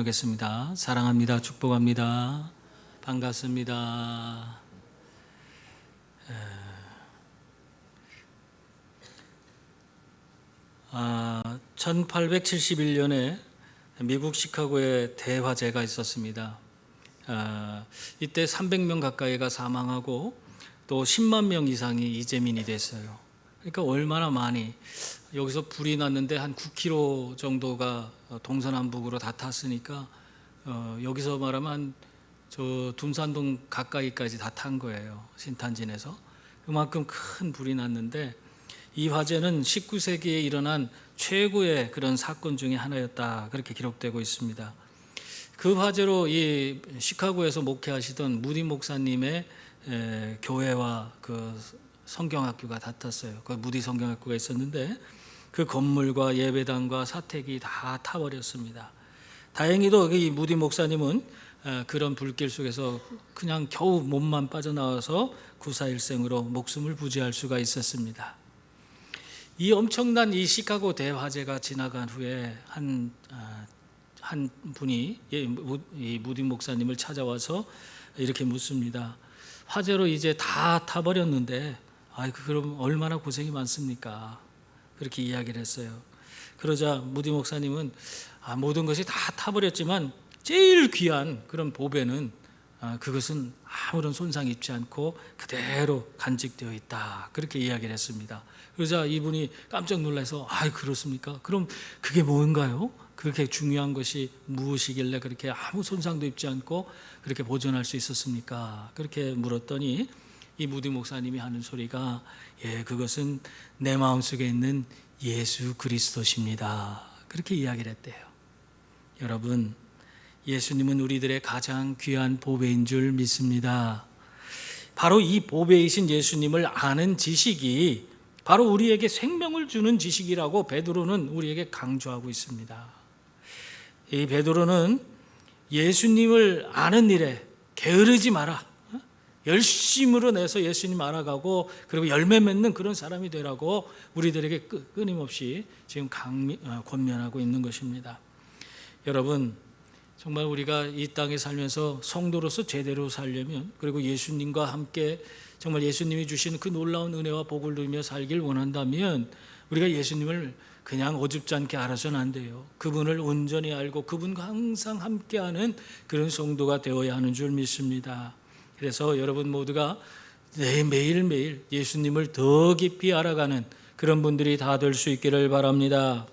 나누겠습니다. 사랑합니다. 축복합니다. 반갑습니다. 1871년에 미국 시카고에 대화재가 있었습니다. 이때 300명 가까이가 사망하고 또 10만 명 이상이 이재민이 됐어요. 그러니까 얼마나 많이, 여기서 불이 났는데 한 9km 정도가 동서남북으로 다 탔으니까 여기서 말하면 저 둔산동 가까이까지 다 탄 거예요. 신탄진에서. 그만큼 큰 불이 났는데 이 화재는 19세기에 일어난 최고의 그런 사건 중에 하나였다, 그렇게 기록되고 있습니다. 그 화재로 이 시카고에서 목회하시던 무디 목사님의 교회와 그 성경학교가 다 탔어요. 그 무디 성경학교가 있었는데 그 건물과 예배당과 사택이 다 타버렸습니다. 다행히도 이 무디 목사님은 그런 불길 속에서 그냥 겨우 몸만 빠져나와서 구사일생으로 목숨을 부지할 수가 있었습니다. 이 엄청난 이 시카고 대화재가 지나간 후에 한 분이 이 무디 목사님을 찾아와서 이렇게 묻습니다. 화재로 이제 다 타버렸는데 그럼 얼마나 고생이 많습니까? 그렇게 이야기를 했어요. 그러자 무디 목사님은 모든 것이 다 타버렸지만 제일 귀한 그런 보배는 그것은 아무런 손상 입지 않고 그대로 간직되어 있다, 그렇게 이야기를 했습니다. 그러자 이분이 깜짝 놀라서 그렇습니까? 그럼 그게 뭔가요? 그렇게 중요한 것이 무엇이길래 그렇게 아무 손상도 입지 않고 그렇게 보존할 수 있었습니까? 그렇게 물었더니 이 무디 목사님이 하는 소리가 그것은 내 마음속에 있는 예수 그리스도십니다, 그렇게 이야기를 했대요. 여러분, 예수님은 우리들의 가장 귀한 보배인 줄 믿습니다. 바로 이 보배이신 예수님을 아는 지식이 바로 우리에게 생명을 주는 지식이라고 베드로는 우리에게 강조하고 있습니다. 이 베드로는 예수님을 아는 일에 게으르지 마라, 열심으로 내서 예수님 알아가고 그리고 열매 맺는 그런 사람이 되라고 우리들에게 끊임없이 지금 권면하고 있는 것입니다. 여러분, 정말 우리가 이 땅에 살면서 성도로서 제대로 살려면, 그리고 예수님과 함께 정말 예수님이 주신 그 놀라운 은혜와 복을 누리며 살길 원한다면 우리가 예수님을 그냥 어줍지 않게 알아서는 안 돼요. 그분을 온전히 알고 그분과 항상 함께하는 그런 성도가 되어야 하는 줄 믿습니다. 그래서 여러분 모두가 매일매일 예수님을 더 깊이 알아가는 그런 분들이 다 될 수 있기를 바랍니다.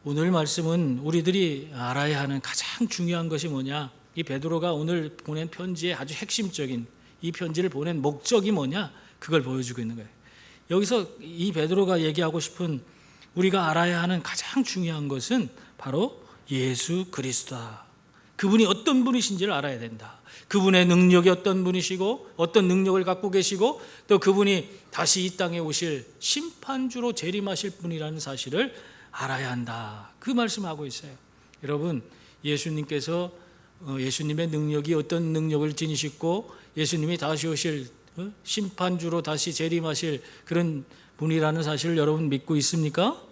오늘 말씀은 우리들이 알아야 하는 가장 중요한 것이 뭐냐, 이 베드로가 오늘 보낸 편지의 아주 핵심적인 이 편지를 보낸 목적이 뭐냐, 그걸 보여주고 있는 거예요. 여기서 이 베드로가 얘기하고 싶은 우리가 알아야 하는 가장 중요한 것은 바로 예수 그리스도다. 그분이 어떤 분이신지를 알아야 된다. 그분의 능력이 어떤 분이시고 어떤 능력을 갖고 계시고 또 그분이 다시 이 땅에 오실 심판주로 재림하실 분이라는 사실을 알아야 한다, 그 말씀하고 있어요. 여러분, 예수님께서 예수님의 능력이 어떤 능력을 지니시고 예수님이 다시 오실 심판주로 다시 재림하실 그런 분이라는 사실을 여러분 믿고 있습니까?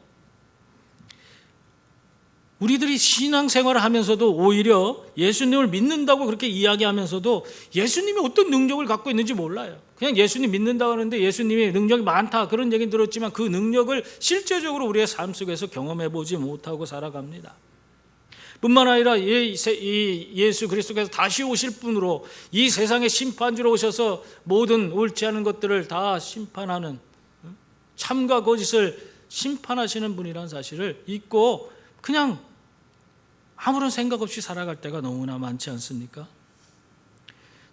우리들이 신앙생활을 하면서도 오히려 예수님을 믿는다고 그렇게 이야기하면서도 예수님이 어떤 능력을 갖고 있는지 몰라요. 그냥 예수님 믿는다고 하는데 예수님이 능력이 많다, 그런 얘기는 들었지만 그 능력을 실제적으로 우리의 삶 속에서 경험해 보지 못하고 살아갑니다. 뿐만 아니라 이 예수 그리스도께서 다시 오실 분으로 이 세상의 심판주로 오셔서 모든 옳지 않은 것들을 다 심판하는, 참과 거짓을 심판하시는 분이라는 사실을 잊고 그냥 아무런 생각 없이 살아갈 때가 너무나 많지 않습니까?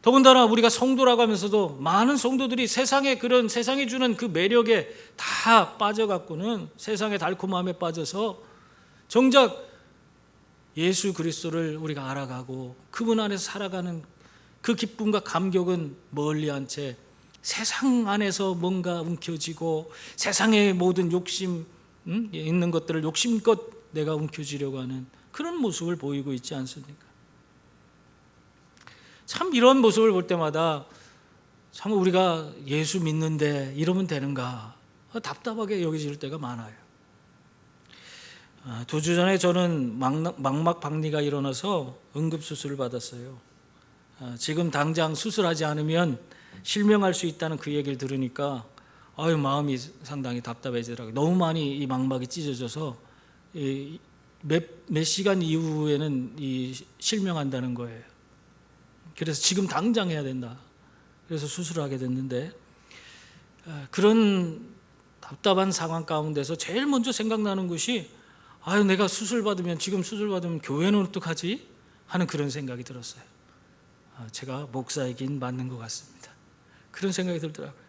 더군다나 우리가 성도라고 하면서도 많은 성도들이 세상에 주는 그 매력에 다 빠져갖고는 세상의 달콤함에 빠져서 정작 예수 그리스도를 우리가 알아가고 그분 안에서 살아가는 그 기쁨과 감격은 멀리한 채 세상 안에서 뭔가 움켜쥐고 세상의 모든 욕심 있는 것들을 욕심껏 내가 움켜쥐려고 하는 그런 모습을 보이고 있지 않습니까? 참 이런 모습을 볼 때마다 참 우리가 예수 믿는데 이러면 되는가 답답하게 여겨질 때가 많아요. 두 주 전에 저는 망막박리가 일어나서 응급수술을 받았어요. 지금 당장 수술하지 않으면 실명할 수 있다는 그 얘기를 들으니까 마음이 상당히 답답해지더라고요. 너무 많이 이 망막이 찢어져서 몇 시간 이후에는 실명한다는 거예요. 그래서 지금 당장 해야 된다. 그래서 수술을 하게 됐는데, 그런 답답한 상황 가운데서 제일 먼저 생각나는 것이 내가 지금 수술 받으면 교회는 어떡하지? 하는 그런 생각이 들었어요. 제가 목사이긴 맞는 것 같습니다. 그런 생각이 들더라고요.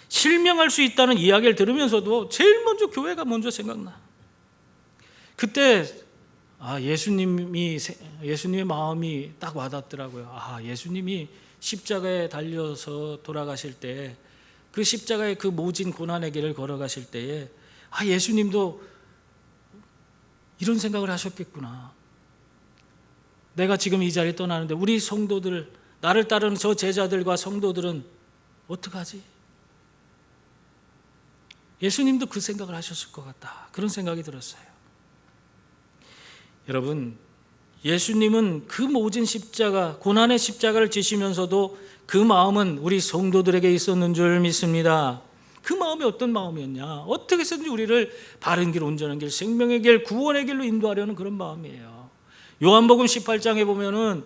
실명할 수 있다는 이야기를 들으면서도 제일 먼저 교회가 먼저 생각나. 그때 예수님의 마음이 딱 와닿더라고요. 예수님이 십자가에 달려서 돌아가실 때, 그 십자가의 그 모진 고난의 길을 걸어가실 때에 예수님도 이런 생각을 하셨겠구나. 내가 지금 이 자리에 떠나는데 우리 성도들, 나를 따르는 저 제자들과 성도들은 어떡하지? 예수님도 그 생각을 하셨을 것 같다. 그런 생각이 들었어요. 여러분, 예수님은 그 모진 십자가, 고난의 십자가를 지시면서도 그 마음은 우리 성도들에게 있었는 줄 믿습니다. 그 마음이 어떤 마음이었냐? 어떻게 해서든지 우리를 바른 길, 온전한 길, 생명의 길, 구원의 길로 인도하려는 그런 마음이에요. 요한복음 18장에 보면은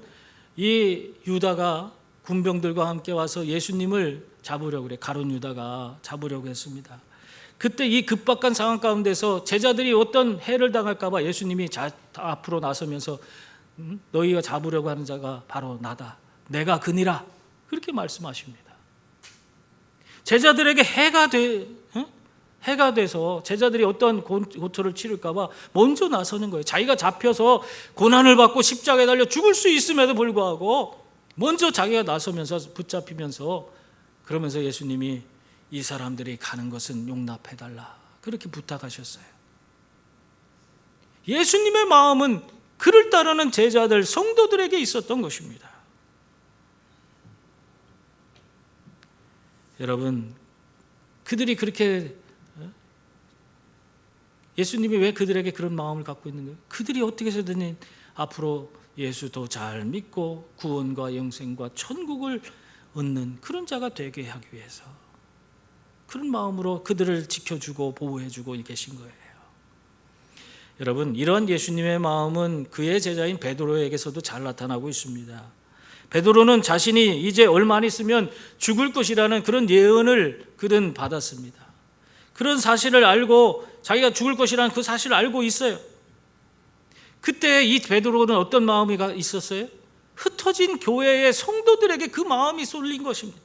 이 유다가 군병들과 함께 와서 예수님을 잡으려고 그래. 가룟 유다가 잡으려고 했습니다. 그때 이 급박한 상황 가운데서 제자들이 어떤 해를 당할까 봐 예수님이 앞으로 나서면서 너희가 잡으려고 하는 자가 바로 나다. 내가 그니라. 그렇게 말씀하십니다. 제자들에게 해가 돼서 제자들이 어떤 고초를 치를까 봐 먼저 나서는 거예요. 자기가 잡혀서 고난을 받고 십자가에 달려 죽을 수 있음에도 불구하고 먼저 자기가 나서면서 붙잡히면서, 그러면서 예수님이 이 사람들이 가는 것은 용납해달라, 그렇게 부탁하셨어요. 예수님의 마음은 그를 따르는 제자들, 성도들에게 있었던 것입니다. 여러분, 그들이 그렇게, 예수님이 왜 그들에게 그런 마음을 갖고 있는 거예요? 그들이 어떻게 해서든 앞으로 예수 더 잘 믿고 구원과 영생과 천국을 얻는 그런 자가 되게 하기 위해서 그런 마음으로 그들을 지켜주고 보호해주고 계신 거예요. 여러분, 이러한 예수님의 마음은 그의 제자인 베드로에게서도 잘 나타나고 있습니다. 베드로는 자신이 이제 얼마 안 있으면 죽을 것이라는 그런 예언을 그는 받았습니다. 그런 사실을 알고, 자기가 죽을 것이라는 그 사실을 알고 있어요. 그때 이 베드로는 어떤 마음이 있었어요? 흩어진 교회의 성도들에게 그 마음이 쏠린 것입니다.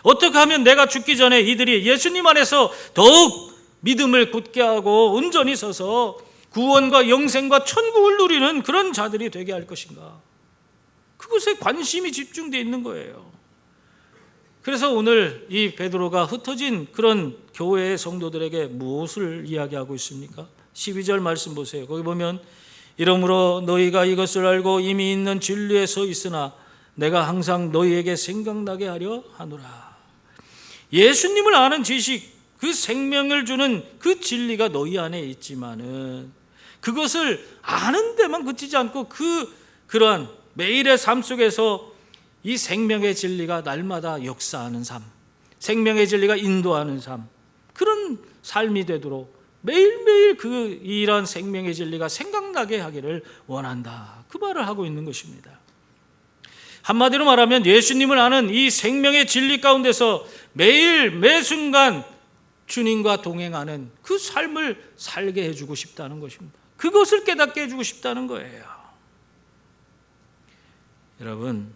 어떻게 하면 내가 죽기 전에 이들이 예수님 안에서 더욱 믿음을 굳게 하고 온전히 서서 구원과 영생과 천국을 누리는 그런 자들이 되게 할 것인가? 그것에 관심이 집중되어 있는 거예요. 그래서 오늘 이 베드로가 흩어진 그런 교회의 성도들에게 무엇을 이야기하고 있습니까? 12절 말씀 보세요. 거기 보면 이러므로 너희가 이것을 알고 이미 있는 진리에 서 있으나 내가 항상 너희에게 생각나게 하려 하노라. 예수님을 아는 지식, 그 생명을 주는 그 진리가 너희 안에 있지만은 그것을 아는 데만 그치지 않고 그러한 매일의 삶 속에서 이 생명의 진리가 날마다 역사하는 삶, 생명의 진리가 인도하는 삶, 그런 삶이 되도록 매일매일 이러한 생명의 진리가 생각나게 하기를 원한다. 그 말을 하고 있는 것입니다. 한마디로 말하면 예수님을 아는 이 생명의 진리 가운데서 매일 매순간 주님과 동행하는 그 삶을 살게 해주고 싶다는 것입니다. 그것을 깨닫게 해주고 싶다는 거예요. 여러분,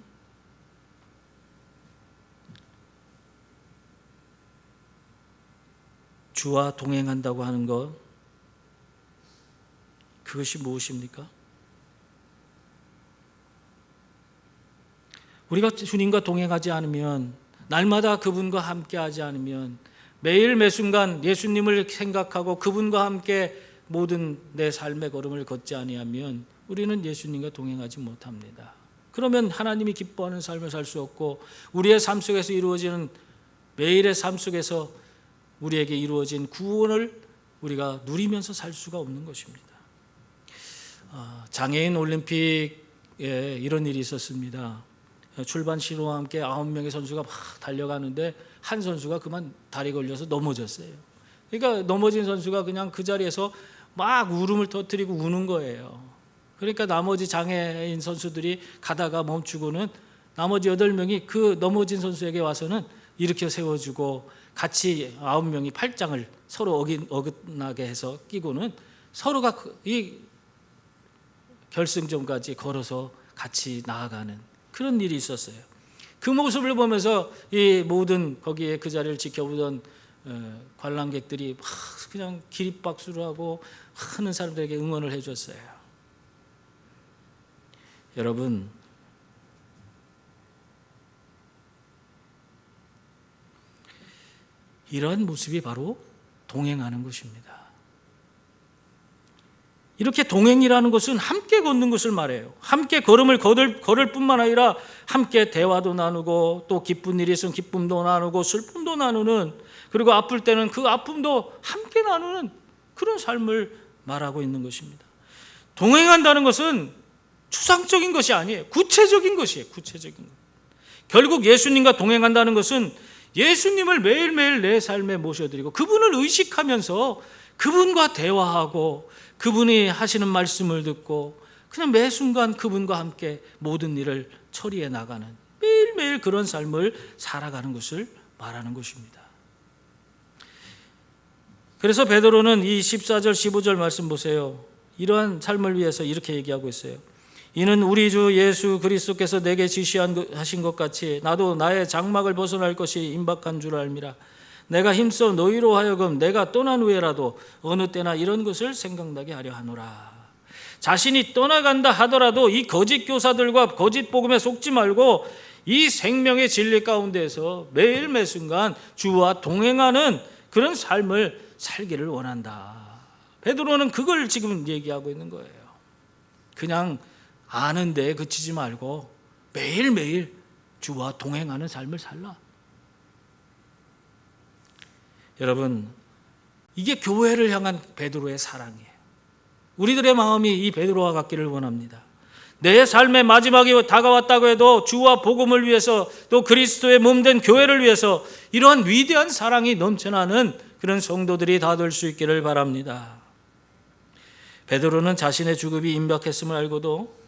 주와 동행한다고 하는 것, 그것이 무엇입니까? 우리가 주님과 동행하지 않으면, 날마다 그분과 함께하지 않으면, 매일 매순간 예수님을 생각하고 그분과 함께 모든 내 삶의 걸음을 걷지 아니하면 우리는 예수님과 동행하지 못합니다. 그러면 하나님이 기뻐하는 삶을 살 수 없고, 우리의 삶 속에서 이루어지는 매일의 삶 속에서 우리에게 이루어진 구원을 우리가 누리면서 살 수가 없는 것입니다. 장애인 올림픽에 이런 일이 있었습니다. 출발 신호와 함께 9명의 선수가 막 달려가는데 한 선수가 그만 다리 걸려서 넘어졌어요. 그러니까 넘어진 선수가 그냥 그 자리에서 막 울음을 터뜨리고 우는 거예요. 그러니까 나머지 장애인 선수들이 가다가 멈추고는 나머지 8명이 그 넘어진 선수에게 와서는 일으켜 세워주고 같이 9명이 팔짱을 서로 어긋나게 해서 끼고는 서로가 이 결승점까지 걸어서 같이 나아가는 그런 일이 있었어요. 그 모습을 보면서 이 모든 거기에 그 자리를 지켜보던 관람객들이 막 그냥 기립박수를 하고 하는 사람들에게 응원을 해줬어요. 여러분, 이러한 모습이 바로 동행하는 것입니다. 이렇게 동행이라는 것은 함께 걷는 것을 말해요. 함께 걸음을 걸을 뿐만 아니라 함께 대화도 나누고 또 기쁜 일이 있으면 기쁨도 나누고 슬픔도 나누는, 그리고 아플 때는 그 아픔도 함께 나누는 그런 삶을 말하고 있는 것입니다. 동행한다는 것은 추상적인 것이 아니에요. 구체적인 것이에요. 구체적인 것. 결국 예수님과 동행한다는 것은 예수님을 매일매일 내 삶에 모셔드리고 그분을 의식하면서 그분과 대화하고 그분이 하시는 말씀을 듣고 그냥 매 순간 그분과 함께 모든 일을 처리해 나가는 매일매일 그런 삶을 살아가는 것을 말하는 것입니다. 그래서 베드로는 이 14절 15절 말씀 보세요. 이러한 삶을 위해서 이렇게 얘기하고 있어요. 이는 우리 주 예수 그리스도께서 내게 지시하신 것 같이 나도 나의 장막을 벗어날 것이 임박한 줄 알미라. 내가 힘써 너희로 하여금 내가 떠난 후에라도 어느 때나 이런 것을 생각나게 하려 하노라. 자신이 떠나간다 하더라도 이 거짓 교사들과 거짓 복음에 속지 말고 이 생명의 진리 가운데서 매일 매 순간 주와 동행하는 그런 삶을 살기를 원한다. 베드로는 그걸 지금 얘기하고 있는 거예요. 그냥 아는 데에 그치지 말고 매일매일 주와 동행하는 삶을 살라. 여러분, 이게 교회를 향한 베드로의 사랑이에요. 우리들의 마음이 이 베드로와 같기를 원합니다. 내 삶의 마지막이 다가왔다고 해도 주와 복음을 위해서 또 그리스도의 몸된 교회를 위해서 이러한 위대한 사랑이 넘쳐나는 그런 성도들이 다 될 수 있기를 바랍니다. 베드로는 자신의 죽음이 임박했음을 알고도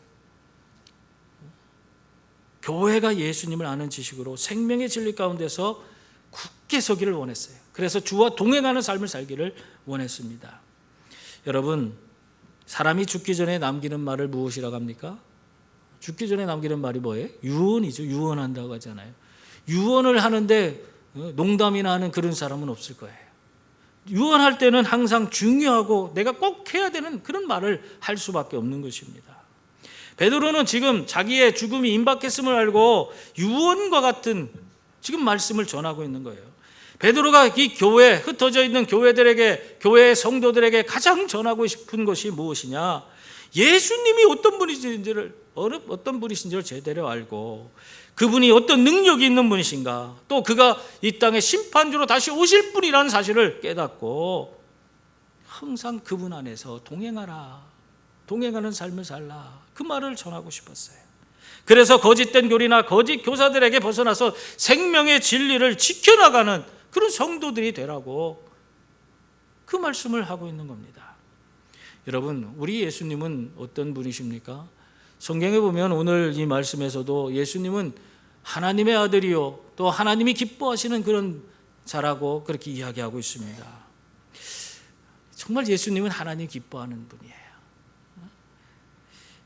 교회가 예수님을 아는 지식으로 생명의 진리 가운데서 굳게 서기를 원했어요. 그래서 주와 동행하는 삶을 살기를 원했습니다. 여러분, 사람이 죽기 전에 남기는 말을 무엇이라고 합니까? 죽기 전에 남기는 말이 뭐예요? 유언이죠. 유언한다고 하잖아요. 유언을 하는데 농담이나 하는 그런 사람은 없을 거예요. 유언할 때는 항상 중요하고 내가 꼭 해야 되는 그런 말을 할 수밖에 없는 것입니다. 베드로는 지금 자기의 죽음이 임박했음을 알고 유언과 같은 지금 말씀을 전하고 있는 거예요. 베드로가 이 교회, 흩어져 있는 교회들에게, 교회의 성도들에게 가장 전하고 싶은 것이 무엇이냐? 예수님이 어떤 분이신지를 제대로 알고 그분이 어떤 능력이 있는 분이신가, 또 그가 이 땅의 심판주로 다시 오실 분이라는 사실을 깨닫고 항상 그분 안에서 동행하라, 동행하는 삶을 살라, 그 말을 전하고 싶었어요. 그래서 거짓된 교리나 거짓 교사들에게 벗어나서 생명의 진리를 지켜나가는 그런 성도들이 되라고 그 말씀을 하고 있는 겁니다. 여러분, 우리 예수님은 어떤 분이십니까? 성경에 보면 오늘 이 말씀에서도 예수님은 하나님의 아들이요 또 하나님이 기뻐하시는 그런 자라고 그렇게 이야기하고 있습니다. 정말 예수님은 하나님 기뻐하는 분이에요.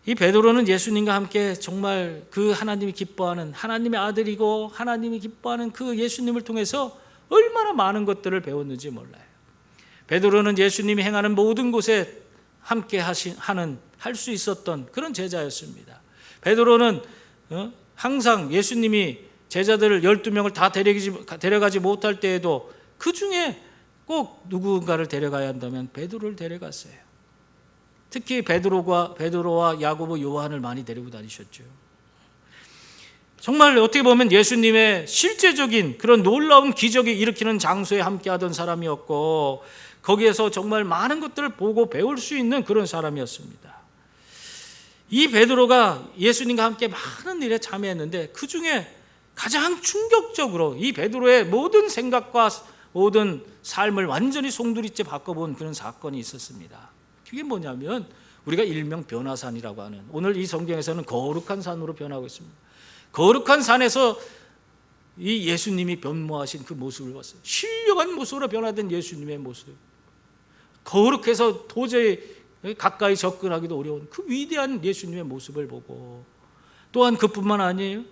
이 베드로는 예수님과 함께 정말 그 하나님이 기뻐하는 하나님의 아들이고 하나님이 기뻐하는 그 예수님을 통해서 얼마나 많은 것들을 배웠는지 몰라요. 베드로는 예수님이 행하는 모든 곳에 함께 할 수 있었던 그런 제자였습니다. 베드로는 항상 예수님이 제자들을 12명을 다 데려가지 못할 때에도 그 중에 꼭 누군가를 데려가야 한다면 베드로를 데려갔어요. 특히 베드로와 야고보, 요한을 많이 데리고 다니셨죠. 정말 어떻게 보면 예수님의 실제적인 그런 놀라운 기적이 일으키는 장소에 함께하던 사람이었고, 거기에서 정말 많은 것들을 보고 배울 수 있는 그런 사람이었습니다. 이 베드로가 예수님과 함께 많은 일에 참여했는데 그 중에 가장 충격적으로 이 베드로의 모든 생각과 모든 삶을 완전히 송두리째 바꿔본 그런 사건이 있었습니다. 그게 뭐냐면 우리가 일명 변화산이라고 하는, 오늘 이 성경에서는 거룩한 산으로 변하고 있습니다. 거룩한 산에서 이 예수님이 변모하신 그 모습을 봤어요. 신령한 모습으로 변화된 예수님의 모습, 거룩해서 도저히 가까이 접근하기도 어려운 그 위대한 예수님의 모습을 보고, 또한 그뿐만 아니에요.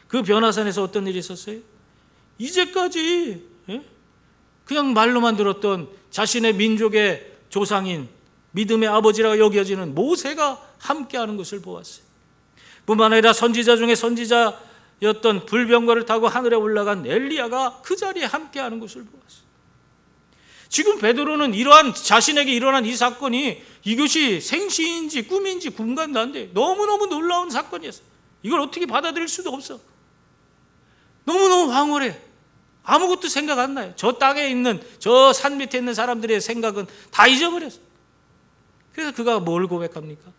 그 변화산에서 어떤 일이 있었어요? 이제까지 그냥 말로만 들었던 자신의 민족의 조상인 믿음의 아버지라고 여겨지는 모세가 함께하는 것을 보았어요. 뿐만 아니라 선지자 중에 선지자였던 불병거를 타고 하늘에 올라간 엘리야가 그 자리에 함께하는 것을 보았어요. 지금 베드로는 이러한 자신에게 일어난 이 사건이 이것이 생시인지 꿈인지 분간도 안 돼. 너무너무 놀라운 사건이었어요. 이걸 어떻게 받아들일 수도 없어. 너무너무 황홀해. 아무것도 생각 안 나요. 저 땅에 있는, 저 산 밑에 있는 사람들의 생각은 다 잊어버렸어요. 그래서 그가 뭘 고백합니까?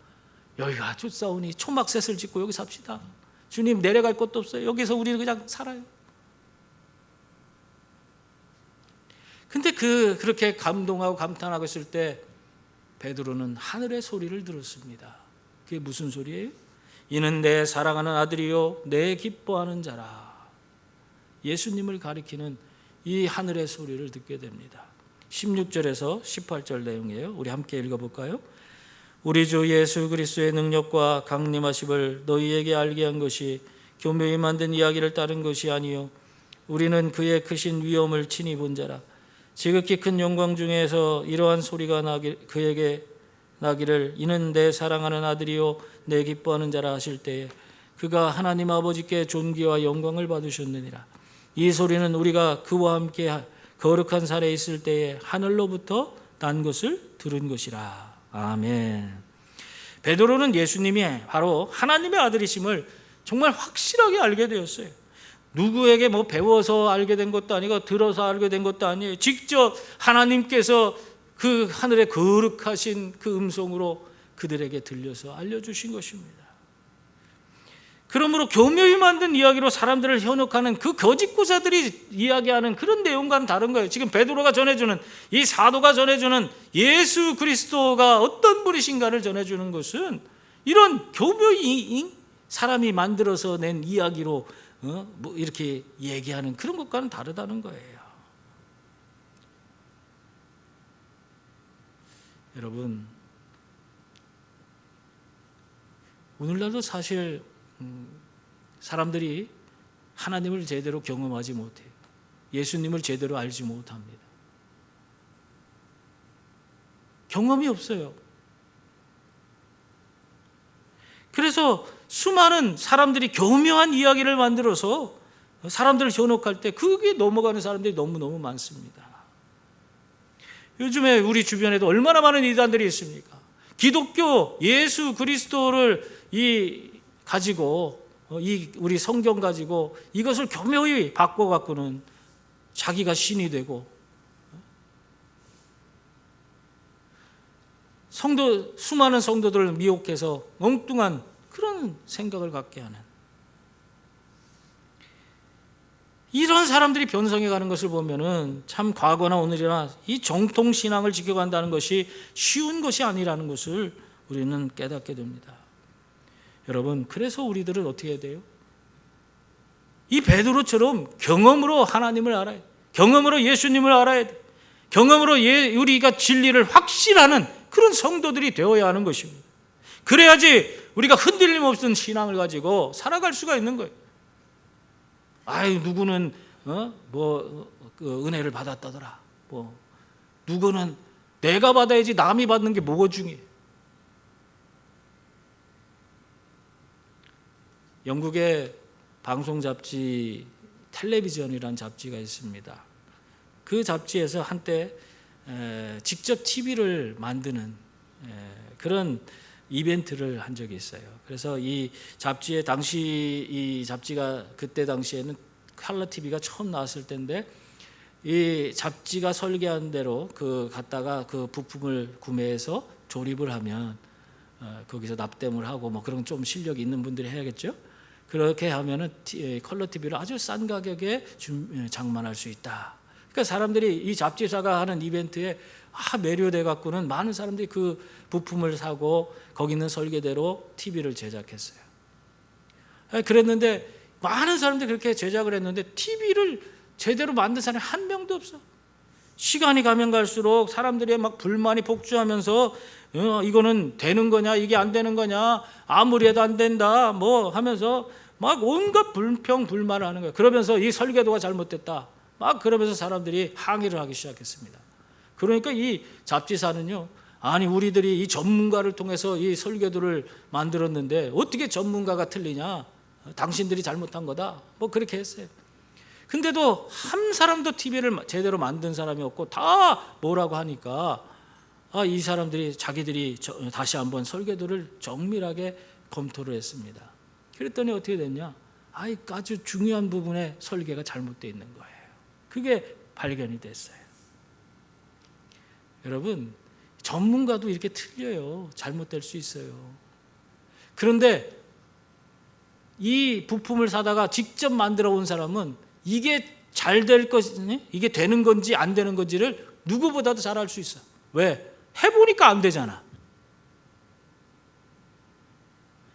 여기가 좋사오니 초막셋을 짓고 여기 삽시다. 주님, 내려갈 곳도 없어요. 여기서 우리는 그냥 살아요. 근데 그렇게 감동하고 감탄하고 있을 때 베드로는 하늘의 소리를 들었습니다. 그게 무슨 소리예요? 이는 내 사랑하는 아들이요 내 기뻐하는 자라. 예수님을 가리키는 이 하늘의 소리를 듣게 됩니다. 16절에서 18절 내용이에요. 우리 함께 읽어볼까요? 우리 주 예수 그리스도의 능력과 강림하심을 너희에게 알게 한 것이 교묘히 만든 이야기를 따른 것이 아니요 우리는 그의 크신 위엄을 친히 본 자라. 지극히 큰 영광 중에서 이러한 소리가 그에게 나기를 이는 내 사랑하는 아들이요 내 기뻐하는 자라 하실 때에 그가 하나님 아버지께 존귀와 영광을 받으셨느니라. 이 소리는 우리가 그와 함께 거룩한 산에 있을 때에 하늘로부터 난 것을 들은 것이라. 아멘. 베드로는 예수님이 바로 하나님의 아들이심을 정말 확실하게 알게 되었어요. 누구에게 뭐 배워서 알게 된 것도 아니고 들어서 알게 된 것도 아니에요. 직접 하나님께서 그 하늘의 거룩하신 그 음성으로 그들에게 들려서 알려주신 것입니다. 그러므로 교묘히 만든 이야기로 사람들을 현혹하는 그 거짓 구사들이 이야기하는 그런 내용과는 다른 거예요. 지금 베드로가 전해주는, 이 사도가 전해주는 예수 그리스도가 어떤 분이신가를 전해주는 것은 이런 교묘히 사람이 만들어서 낸 이야기로 뭐 이렇게 얘기하는 그런 것과는 다르다는 거예요. 여러분, 오늘날도 사실 사람들이 하나님을 제대로 경험하지 못해요. 예수님을 제대로 알지 못합니다. 경험이 없어요. 그래서 수많은 사람들이 교묘한 이야기를 만들어서 사람들을 현혹할 때 그게 넘어가는 사람들이 너무너무 많습니다. 요즘에 우리 주변에도 얼마나 많은 이단들이 있습니까? 기독교 예수 그리스도를 가지고 우리 성경 가지고 이것을 교묘히 바꿔갖고는 자기가 신이 되고 수많은 성도들을 미혹해서 엉뚱한 그런 생각을 갖게 하는 이런 사람들이 변성해 가는 것을 보면은 참 과거나 오늘이나 이 정통 신앙을 지켜간다는 것이 쉬운 것이 아니라는 것을 우리는 깨닫게 됩니다. 여러분, 그래서 우리들은 어떻게 해야 돼요? 이 베드로처럼 경험으로 하나님을 알아야 돼. 경험으로 예수님을 알아야 돼. 경험으로 우리가 진리를 확신하는 그런 성도들이 되어야 하는 것입니다. 그래야지 우리가 흔들림 없는 신앙을 가지고 살아갈 수가 있는 거예요. 누구는 그 은혜를 받았다더라. 누구는 내가 받아야지 남이 받는 게 뭐가 중요해. 영국의 방송 잡지 텔레비전이라는 잡지가 있습니다. 그 잡지에서 한때 직접 TV를 만드는 그런 이벤트를 한 적이 있어요. 그래서 이 잡지가 그때 당시에는 컬러 TV가 처음 나왔을 때인데 이 잡지가 설계한 대로 갖다가 그 부품을 구매해서 조립을 하면 거기서 납땜을 하고 뭐 그런 좀 실력이 있는 분들이 해야겠죠. 그렇게 하면은 컬러 TV를 아주 싼 가격에 장만할 수 있다. 그러니까 사람들이 이 잡지사가 하는 이벤트에 매료돼 갖고는 많은 사람들이 그 부품을 사고 거기 있는 설계대로 TV를 제작했어요. 그랬는데 많은 사람들이 그렇게 제작을 했는데 TV를 제대로 만든 사람이 한 명도 없어. 시간이 가면 갈수록 사람들이 막 불만이 폭주하면서 이거는 되는 거냐, 이게 안 되는 거냐, 아무리 해도 안 된다 뭐 하면서 막 온갖 불평 불만을 하는 거예요. 그러면서 이 설계도가 잘못됐다 막 그러면서 사람들이 항의를 하기 시작했습니다. 그러니까 이 잡지사는요, 아니 우리들이 이 전문가를 통해서 이 설계도를 만들었는데 어떻게 전문가가 틀리냐, 당신들이 잘못한 거다 뭐 그렇게 했어요. 근데도 한 사람도 TV를 제대로 만든 사람이 없고 다 뭐라고 하니까 이 사람들이 자기들이 다시 한번 설계도를 정밀하게 검토를 했습니다. 그랬더니 어떻게 됐냐, 아주 중요한 부분에 설계가 잘못되어 있는 거예요. 그게 발견이 됐어요. 여러분, 전문가도 이렇게 틀려요. 잘못될 수 있어요. 그런데 이 부품을 사다가 직접 만들어 온 사람은 이게 잘 될 것이니, 이게 되는 건지 안 되는 건지를 누구보다도 잘 알 수 있어. 왜? 해보니까 안 되잖아.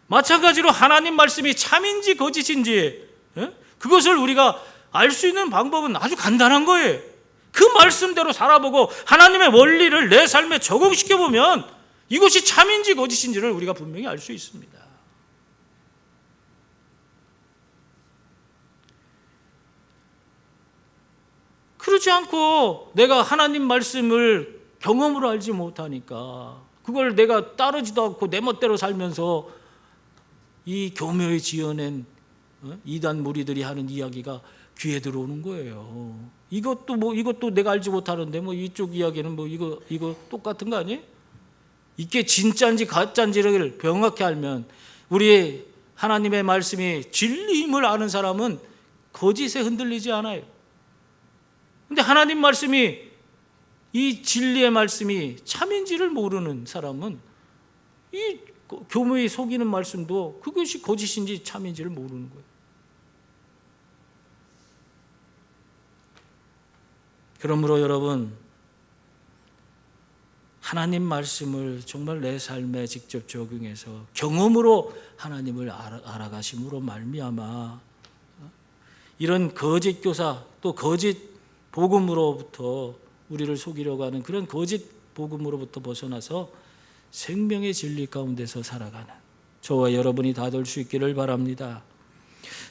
마찬가지로 하나님 말씀이 참인지 거짓인지 그것을 우리가 알 수 있는 방법은 아주 간단한 거예요. 그 말씀대로 살아보고 하나님의 원리를 내 삶에 적용시켜보면 이것이 참인지 거짓인지를 우리가 분명히 알 수 있습니다. 그렇지 않고 내가 하나님 말씀을 경험으로 알지 못하니까 그걸 내가 따르지도 않고 내 멋대로 살면서 이 교묘히 지어낸 이단 무리들이 하는 이야기가 귀에 들어오는 거예요. 이것도 내가 알지 못하는데 뭐 이쪽 이야기는 뭐 이거 똑같은 거 아니에요? 이게 진짜인지 가짜인지를 명확히 알면, 우리 하나님의 말씀이 진리임을 아는 사람은 거짓에 흔들리지 않아요. 근데 하나님 말씀이, 이 진리의 말씀이 참인지를 모르는 사람은 이 교묘히 속이는 말씀도 그것이 거짓인지 참인지를 모르는 거예요. 그러므로 여러분, 하나님 말씀을 정말 내 삶에 직접 적용해서 경험으로 하나님을 알아가심으로 말미암아 이런 거짓 교사 또 거짓 복음으로부터 우리를 속이려고 하는 그런 거짓 복음으로부터 벗어나서 생명의 진리 가운데서 살아가는 저와 여러분이 다 될 수 있기를 바랍니다.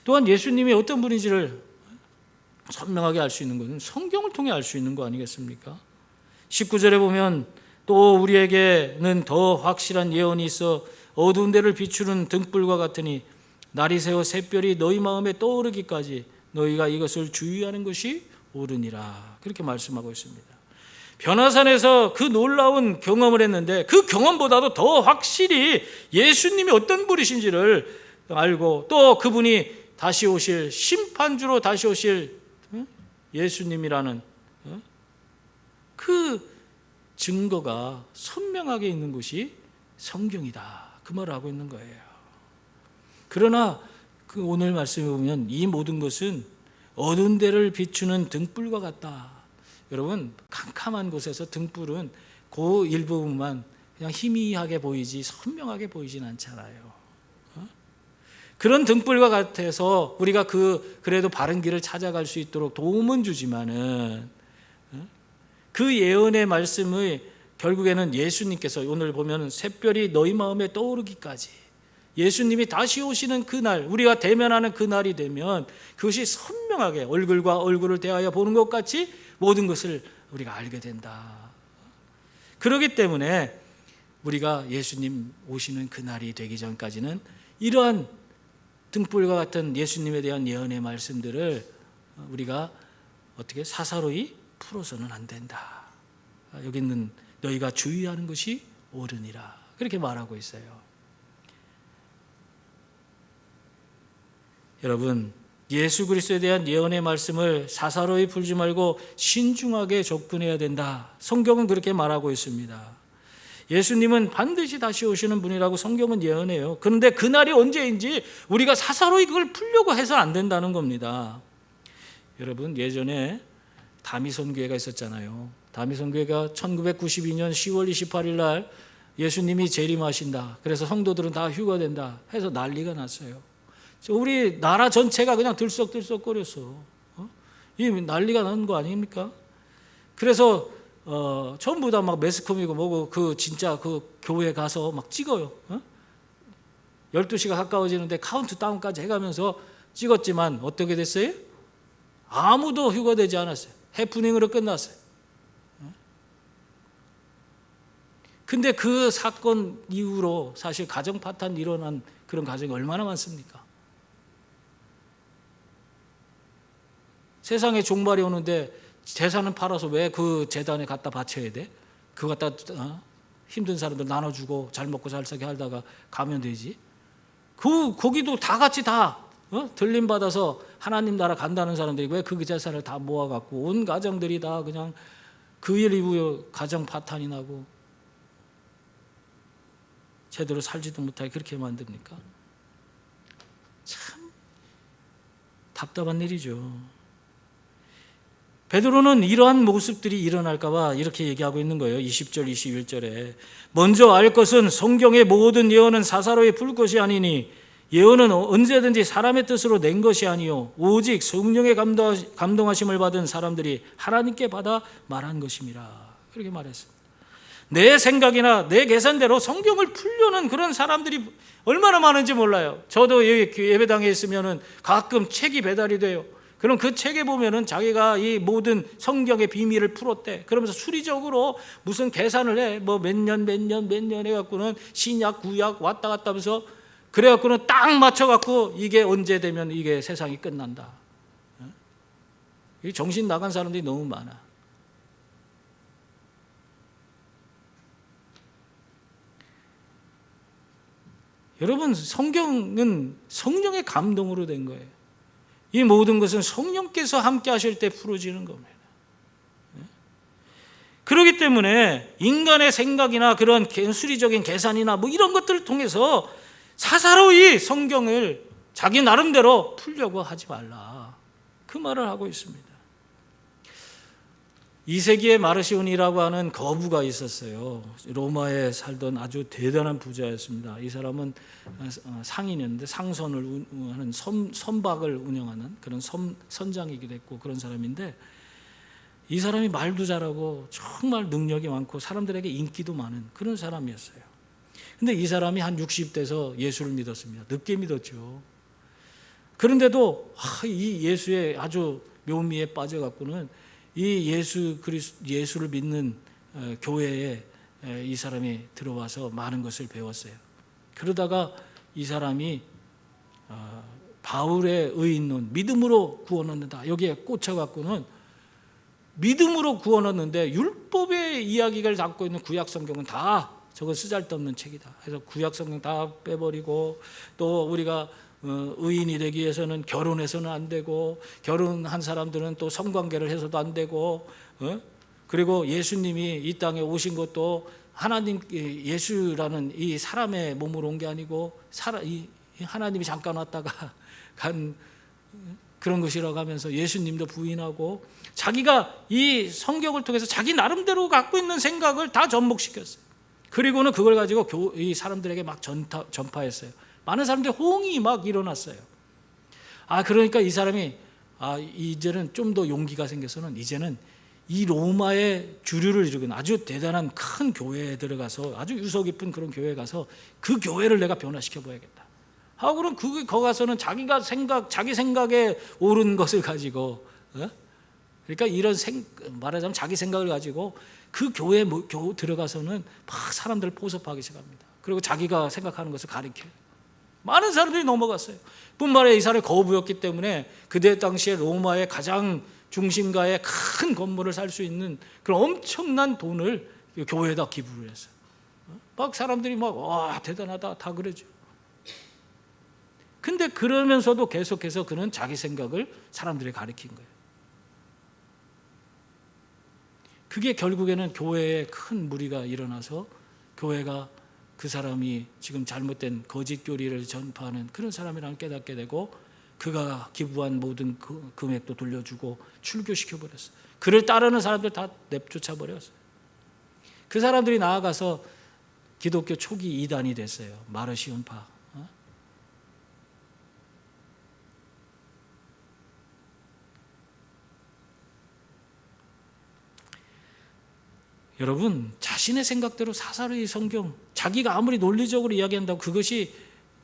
또한 예수님이 어떤 분인지를 선명하게 알 수 있는 것은 성경을 통해 알 수 있는 거 아니겠습니까? 19절에 보면 또 우리에게는 더 확실한 예언이 있어 어두운 데를 비추는 등불과 같으니 날이 새어 샛별이 너희 마음에 떠오르기까지 너희가 이것을 주의하는 것이 옳으니라. 그렇게 말씀하고 있습니다. 변화산에서 그 놀라운 경험을 했는데 그 경험보다도 더 확실히 예수님이 어떤 분이신지를 알고 또 그분이 다시 오실 심판주로 다시 오실 예수님이라는 그 증거가 선명하게 있는 것이 성경이다. 그 말을 하고 있는 거예요. 그러나 그 오늘 말씀에 보면 이 모든 것은 어두운 데를 비추는 등불과 같다. 여러분, 캄캄한 곳에서 등불은 그 일부분만 그냥 희미하게 보이지 선명하게 보이진 않잖아요. 그런 등불과 같아서 우리가 그래도 바른 길을 찾아갈 수 있도록 도움은 주지만은 그 예언의 말씀의 결국에는 예수님께서 오늘 보면 샛별이 너희 마음에 떠오르기까지 예수님이 다시 오시는 그날, 우리가 대면하는 그날이 되면 그것이 선명하게 얼굴과 얼굴을 대하여 보는 것 같이 모든 것을 우리가 알게 된다. 그렇기 때문에 우리가 예수님 오시는 그날이 되기 전까지는 이러한 등불과 같은 예수님에 대한 예언의 말씀들을 우리가 어떻게 사사로이 풀어서는 안 된다. 여기는 너희가 주의하는 것이 옳으니라. 그렇게 말하고 있어요. 여러분, 예수 그리스도에 대한 예언의 말씀을 사사로이 풀지 말고 신중하게 접근해야 된다. 성경은 그렇게 말하고 있습니다. 예수님은 반드시 다시 오시는 분이라고 성경은 예언해요. 그런데 그날이 언제인지 우리가 사사로이 그걸 풀려고 해서 안 된다는 겁니다. 여러분, 예전에 다미선교회가 있었잖아요. 다미선교회가 1992년 10월 28일 날 예수님이 재림하신다. 그래서 성도들은 다 휴가된다 해서 난리가 났어요. 우리 나라 전체가 그냥 들썩들썩거렸어. 이 난리가 나는 거 아닙니까? 그래서 전부 다 막 매스컴이고 뭐고 그 진짜 그 교회 가서 막 찍어요. 12시가 가까워지는데 카운트다운까지 해가면서 찍었지만 어떻게 됐어요? 아무도 휴가되지 않았어요. 해프닝으로 끝났어요. 근데 그 사건 이후로 사실 가정 파탄 일어난 그런 가정이 얼마나 많습니까? 세상에 종말이 오는데 재산은 팔아서 왜 그 재단에 갖다 바쳐야 돼? 그거 갖다 힘든 사람들 나눠주고 잘 먹고 잘 살게 하다가 가면 되지. 거기도 다 같이 다 들림 받아서 하나님 나라 간다는 사람들이 왜 그 재산을 다 모아갖고 온 가정들이 다 그냥 그 일 이후에 가정 파탄이 나고 제대로 살지도 못하게 그렇게 만듭니까? 참 답답한 일이죠. 베드로는 이러한 모습들이 일어날까 봐 이렇게 얘기하고 있는 거예요. 20절 21절에 먼저 알 것은 성경의 모든 예언은 사사로이 풀 것이 아니니 예언은 언제든지 사람의 뜻으로 낸 것이 아니요 오직 성령의 감동하심을 받은 사람들이 하나님께 받아 말한 것임이라. 그렇게 말했습니다. 내 생각이나 내 계산대로 성경을 풀려는 그런 사람들이 얼마나 많은지 몰라요. 저도 예배당에 있으면 가끔 책이 배달이 돼요. 그럼 그 책에 보면은 자기가 이 모든 성경의 비밀을 풀었대. 그러면서 수리적으로 무슨 계산을 해. 뭐 몇 년 해갖고는 신약, 구약 왔다 갔다 하면서 그래갖고는 딱 맞춰갖고 이게 언제 되면 이게 세상이 끝난다. 정신 나간 사람들이 너무 많아. 여러분, 성경은 성령의 감동으로 된 거예요. 이 모든 것은 성령께서 함께 하실 때 풀어지는 겁니다. 그렇기 때문에 인간의 생각이나 그런 수리적인 계산이나 뭐 이런 것들을 통해서 사사로이 성경을 자기 나름대로 풀려고 하지 말라. 그 말을 하고 있습니다. 2세기에 마르시온이라고 하는 거부가 있었어요. 로마에 살던 아주 대단한 부자였습니다. 이 사람은 상인이었는데 상선을 하는 선박을 운영하는 그런 선장이기도 했고 그런 사람인데 이 사람이 말도 잘하고 정말 능력이 많고 사람들에게 인기도 많은 그런 사람이었어요. 근데 이 사람이 한 60대에서 예수를 믿었습니다. 늦게 믿었죠. 그런데도 이 예수의 아주 묘미에 빠져갖고는 이 예수를 믿는 교회에 이 사람이 들어와서 많은 것을 배웠어요. 그러다가 이 사람이 바울의 의인론, 믿음으로 구원 얻는다. 여기에 꽂혀갖고는 믿음으로 구원 얻는데 율법의 이야기를 담고 있는 구약 성경은 다 저거 쓰잘데없는 책이다. 그래서 구약 성경 다 빼버리고 또 우리가 의인이 되기 위해서는 결혼해서는 안 되고 결혼한 사람들은 또 성관계를 해서도 안 되고 그리고 예수님이 이 땅에 오신 것도 하나님 예수라는 이 사람의 몸으로 온 게 아니고 하나님이 잠깐 왔다가 간 그런 것이라고 하면서 예수님도 부인하고 자기가 이 성경을 통해서 자기 나름대로 갖고 있는 생각을 다 전복시켰어요. 그리고는 그걸 가지고 이 사람들에게 막 전파했어요. 많은 사람들이 호응이 막 일어났어요. 그러니까 이 사람이 이제는 좀 더 용기가 생겨서는 이제는 이 로마의 주류를 이루는 아주 대단한 큰 교회에 들어가서 아주 유서 깊은 그런 교회에 가서 그 교회를 내가 변화시켜 보야겠다. 하고는 거기 가서는 자기 생각에 옳은 것을 가지고 그러니까 이런 말하자면 자기 생각을 가지고 그 교회에 들어가서는 막 사람들을 포섭하기 시작합니다. 그리고 자기가 생각하는 것을 가르쳐요. 많은 사람들이 넘어갔어요. 뿐만 아니라 이 사람이 거부였기 때문에 그때 당시에 로마의 가장 중심가에 큰 건물을 살 수 있는 그런 엄청난 돈을 교회에다 기부를 했어요. 막 사람들이 막 와 대단하다 다 그러죠. 근데 그러면서도 계속해서 그는 자기 생각을 사람들에 가르친 거예요. 그게 결국에는 교회에 큰 무리가 일어나서 교회가 그 사람이 지금 잘못된 거짓 교리를 전파하는 그런 사람이라는 깨닫게 되고 그가 기부한 모든 금액도 돌려주고 출교시켜버렸어요. 그를 따르는 사람들 다 내쫓아버렸어요. 그 사람들이 나아가서 기독교 초기 이단이 됐어요. 마르시온파. 여러분, 자신의 생각대로 사사로이 성경, 자기가 아무리 논리적으로 이야기한다고 그것이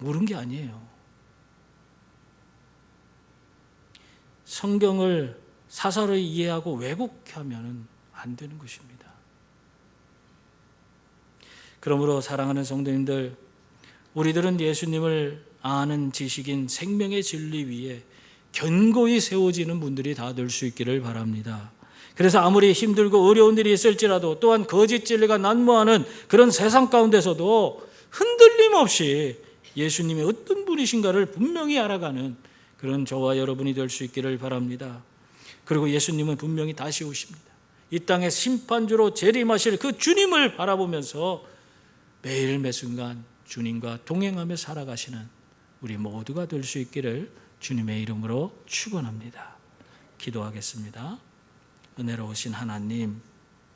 옳은 게 아니에요. 성경을 사사로이 이해하고 왜곡하면 안 되는 것입니다. 그러므로 사랑하는 성도님들, 우리들은 예수님을 아는 지식인 생명의 진리 위에 견고히 세워지는 분들이 다 될 수 있기를 바랍니다. 그래서 아무리 힘들고 어려운 일이 있을지라도 또한 거짓 진리가 난무하는 그런 세상 가운데서도 흔들림 없이 예수님이 어떤 분이신가를 분명히 알아가는 그런 저와 여러분이 될 수 있기를 바랍니다. 그리고 예수님은 분명히 다시 오십니다. 이 땅에 심판주로 재림하실 그 주님을 바라보면서 매일 매순간 주님과 동행하며 살아가시는 우리 모두가 될 수 있기를 주님의 이름으로 축원합니다. 기도하겠습니다. 은혜로우신 하나님,